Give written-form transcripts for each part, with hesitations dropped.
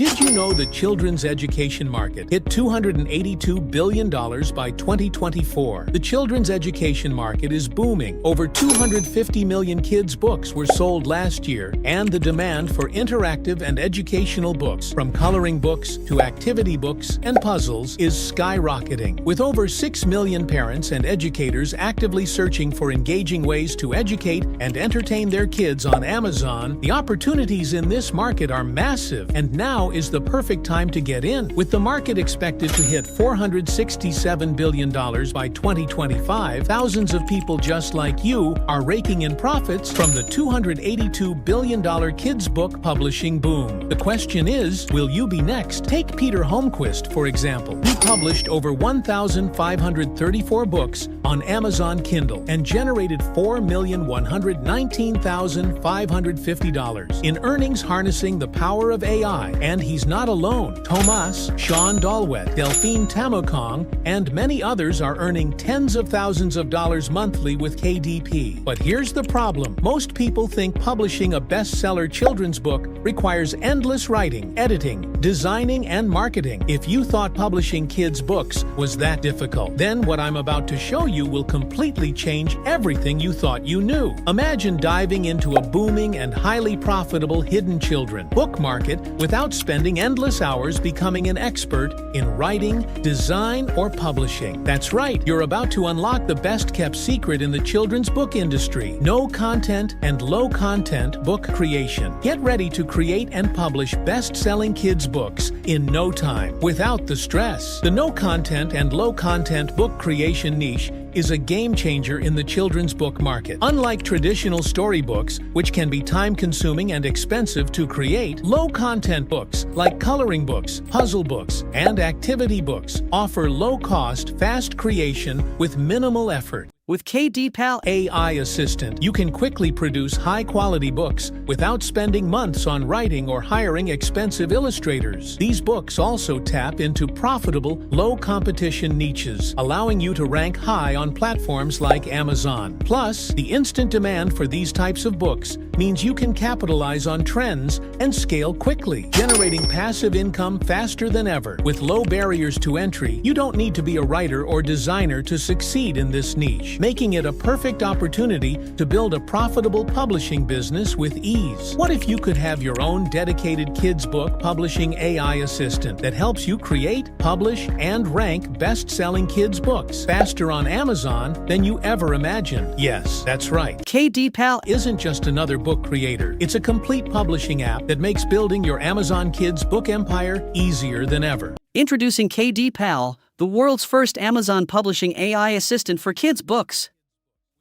Did you know the children's education market hit $282 billion by 2024? The children's education market is booming. Over 250 million kids' books were sold last year, and the demand for interactive and educational books, from coloring books to activity books and puzzles, is skyrocketing. With over 6 million parents and educators actively searching for engaging ways to educate and entertain their kids on Amazon, the opportunities in this market are massive, and now is the perfect time to get in. With the market expected to hit $467 billion by 2025, thousands of people just like you are raking in profits from the $282 billion kids book publishing boom. The question is, will you be next? Take Peter Holmquist, for example. He published over 1,534 books on Amazon Kindle and generated $4,119,550 in earnings harnessing the power of AI. And he's not alone. Thomas, Sean Dalwet, Delphine Tamokong, and many others are earning tens of thousands of dollars monthly with KDP. But here's the problem. Most people think publishing a bestseller children's book requires endless writing, editing, designing, and marketing. If you thought publishing kids' books was that difficult, then what I'm about to show you will completely change everything you thought you knew. Imagine diving into a booming and highly profitable hidden children book market without spending endless hours becoming an expert in writing, design, or publishing. That's right, you're about to unlock the best-kept secret in the children's book industry: no content and low-content book creation. Get ready to create and publish best-selling kids' books in no time, without the stress. The no-content and low-content book creation niche is a game-changer in the children's book market. Unlike traditional storybooks, which can be time-consuming and expensive to create, low-content books like coloring books, puzzle books, and activity books offer low-cost, fast creation with minimal effort. With KDPal AI Assistant, you can quickly produce high-quality books without spending months on writing or hiring expensive illustrators. These books also tap into profitable, low-competition niches, allowing you to rank high on platforms like Amazon. Plus, the instant demand for these types of books means you can capitalize on trends and scale quickly, generating passive income faster than ever. With low barriers to entry, you don't need to be a writer or designer to succeed in this niche, making it a perfect opportunity to build a profitable publishing business with ease. What if you could have your own dedicated kids book publishing AI assistant that helps you create, publish, and rank best-selling kids books faster on Amazon than you ever imagined? Yes, that's right. KDPal isn't just another book creator. It's a complete publishing app that makes building your Amazon kids book empire easier than ever. Introducing KDPal, the world's first Amazon publishing AI assistant for kids' books.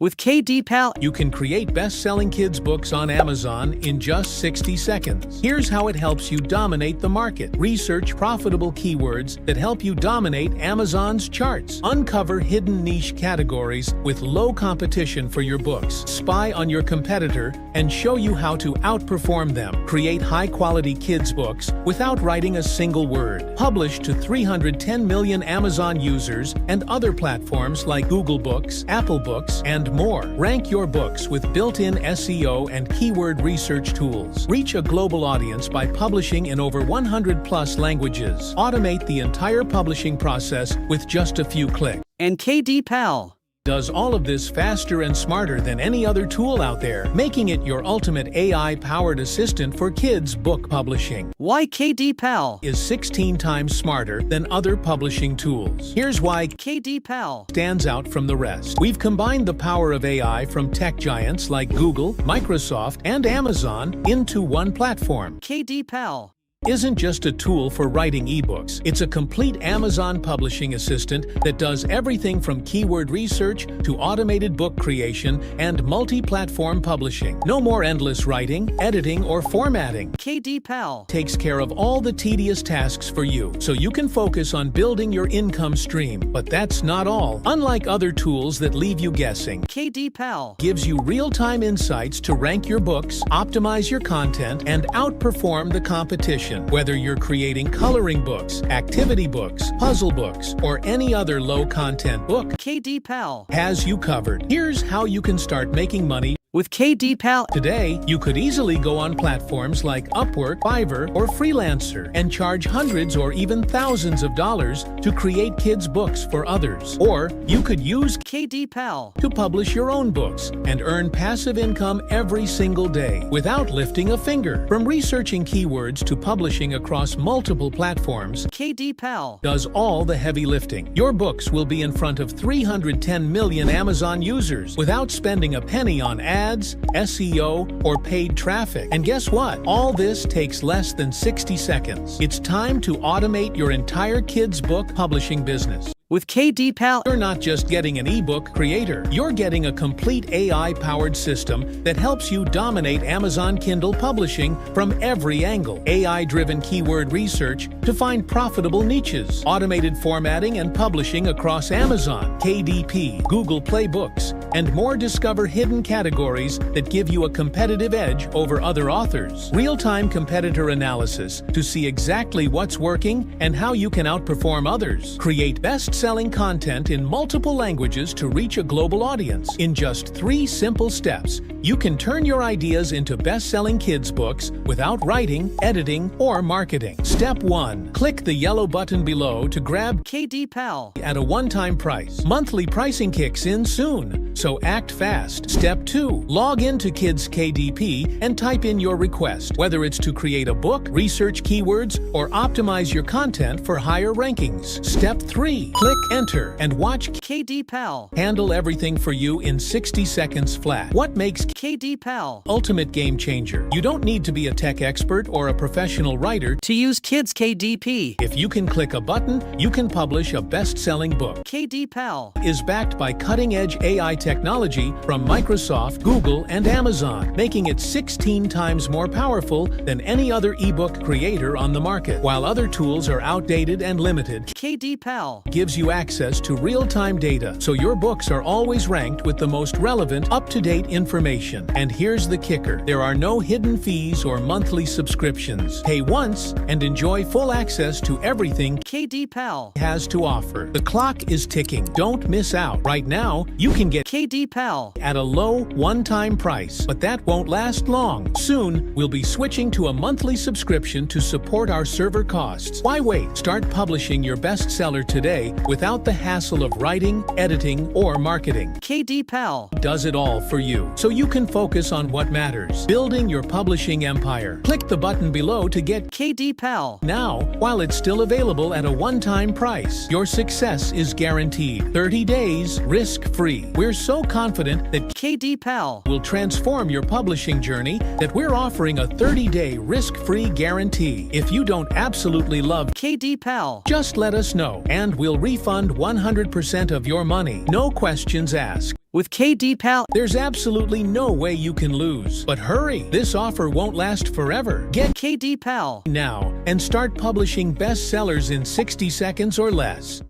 With KDPal, you can create best-selling kids' books on Amazon in just 60 seconds. Here's how it helps you dominate the market. Research profitable keywords that help you dominate Amazon's charts. Uncover hidden niche categories with low competition for your books. Spy on your competitor and show you how to outperform them. Create high-quality kids' books without writing a single word. Publish to 310 million Amazon users and other platforms like Google Books, Apple Books, and more. Rank your books with built-in SEO and keyword research tools. Reach a global audience by publishing in over 100+ languages. Automate the entire publishing process with just a few clicks. And KDPal does all of this faster and smarter than any other tool out there, making it your ultimate AI-powered assistant for kids' book publishing. Why KDPal is 16 times smarter than other publishing tools. Here's why KDPal stands out from the rest. We've combined the power of AI from tech giants like Google, Microsoft, and Amazon into one platform. KDPal isn't just a tool for writing ebooks. It's a complete Amazon publishing assistant that does everything from keyword research to automated book creation and multi-platform publishing. No more endless writing, editing, or formatting. KDPal takes care of all the tedious tasks for you, so you can focus on building your income stream. But that's not all. Unlike other tools that leave you guessing, KDPal gives you real-time insights to rank your books, optimize your content, and outperform the competition. Whether you're creating coloring books, activity books, puzzle books, or any other low-content book, KDPal has you covered. Here's how you can start making money With KDPal, Today, you could easily go on platforms like Upwork, Fiverr, or Freelancer and charge hundreds or even thousands of dollars to create kids' books for others. Or you could use KDPal to publish your own books and earn passive income every single day without lifting a finger. From researching keywords to publishing across multiple platforms, KDPal does all the heavy lifting. Your books will be in front of 310 million Amazon users without spending a penny on ads, SEO, or paid traffic. And guess what? All this takes less than 60 seconds. It's time to automate your entire kids' book publishing business. With KDPal, You're not just getting an ebook creator, you're getting a complete AI-powered system that helps you dominate Amazon Kindle publishing from every angle. AI-driven keyword research to find profitable niches, automated formatting and publishing across Amazon, KDP, Google Play Books, and more. Discover hidden categories that give you a competitive edge over other authors. Real-time competitor analysis to see exactly what's working and how you can outperform others. Create best-selling content in multiple languages to reach a global audience. In just 3 simple steps, you can turn your ideas into best-selling kids' books without writing, editing, or marketing. Step 1. Click the yellow button below to grab KDPal at a one-time price. Monthly pricing kicks in soon, so act fast. Step 2. Log into Kids KDP and type in your request, whether it's to create a book, research keywords, or optimize your content for higher rankings. Step 3. Click Enter and watch KDPal handle everything for you in 60 seconds flat. What makes KDPal ultimate game changer? You don't need to be a tech expert or a professional writer. to use Kids KDP. If you can click a button, you can publish a best-selling book. KDPal Is backed by cutting-edge AI technology from Microsoft, Google, and Amazon, making it 16 times more powerful than any other ebook creator on the market. While other tools are outdated and limited, KDPal gives you access to real-time data, so your books are always ranked with the most relevant, up-to-date information. And here's the kicker: there are no hidden fees or monthly subscriptions. Pay once and enjoy full access to everything KDPal has to offer. The clock is ticking. Don't miss out. Right now, you can get KDPal at a low one-time price, but that won't last long. Soon, we'll be switching to a monthly subscription to support our server costs. Why wait? Start publishing your bestseller today without the hassle of writing, editing, or marketing. KDPal Does it all for you, so you can focus on what matters: building your publishing empire. Click the button below to get KDPal now while it's still available at a one-time price. Your success is guaranteed. 30 days risk-free. We're so confident that KDPal will transform your publishing journey that we're offering a 30-day risk-free guarantee. If you don't absolutely love KDPal just let us know and we'll refund 100% of your money. No questions asked. with KDPal. There's absolutely no way you can lose. But hurry, this offer won't last forever. Get KDPal now and start publishing bestsellers in 60 seconds or less.